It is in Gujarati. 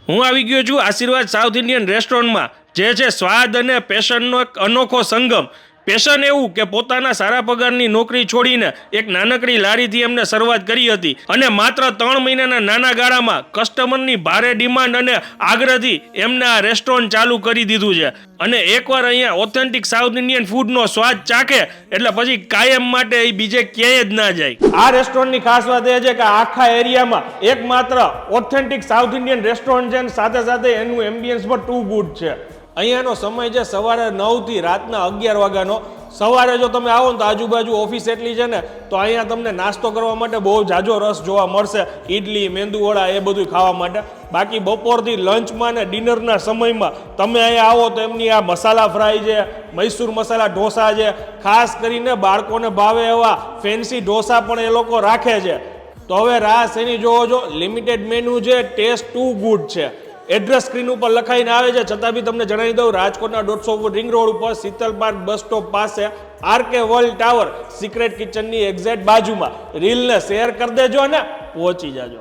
હું આવી ગયો છું આશીર્વાદ સાઉથ ઇન્ડિયન રેસ્ટોરન્ટમાં, જે છે સ્વાદ અને પેશનનો એક અનોખો સંગમ. પેશન એવું કે પોતાના સારા પગારની નોકરી છોડીને એક નાનકડી લારીથી એમને શરૂઆત કરી હતી અને માત્ર 3 મહિનાના નાના ગાળામાં કસ્ટમરની ભારે ડિમાન્ડ અને આગ્રહથી એમને આ રેસ્ટોરન્ટ ચાલુ કરી દીધું છે. અને એકવાર અહીંયા ઓથેન્ટિક સાઉથ ઇન્ડિયન ફૂડનો સ્વાદ ચાખે એટલે પછી કાયમ માટે એ બીજે ક્યાંય જ ના જાય. આ રેસ્ટોરન્ટની ખાસ વાત એ છે કે આખા એરિયામાં એકમાત્ર ઓથેન્ટિક સાઉથ ઇન્ડિયન રેસ્ટોરન્ટ છે અને સાથે સાથે એનું એમ્બિયન્સ પણ ટુ ગુડ છે. અહીંયાનો સમય છે સવારે 9 થી રાતના 11 વાગ્યાનો. સવારે જો તમે આવો ને તો આજુબાજુ ઓફિસ એટલી છે ને તો અહીંયા તમને નાસ્તો કરવા માટે બહુ જાજો રસ જોવા મળશે. ઇડલી, મેંદુવડા એ બધું ખાવા માટે. બાકી બપોરથી લંચમાં ને ડિનરના સમયમાં તમે અહીંયા આવો તો એમની આ મસાલા ફ્રાય છે, મૈસૂર મસાલા ઢોસા છે, ખાસ કરીને બાળકોને ભાવે એવા ફેન્સી ઢોસા પણ એ લોકો રાખે છે. તો હવે રાસ એની જોવો છો, લિમિટેડ મેનુ છે, ટેસ્ટ ટુ ગુડ છે. એડ્રેસ સ્ક્રીન ઉપર લખાઈને આવે છે, છતાં બી તમને જણાવી દઉં, રાજકોટના 150 ફૂટ રિંગ રોડ ઉપર શીતલ પાર્ક બસ સ્ટોપ પાસે આરકે વર્લ્ડ ટાવર સિક્રેટ કિચનની એક્ઝેક્ટ બાજુમાં. રીલને શેર કરી દેજો અને પહોંચી જાજો.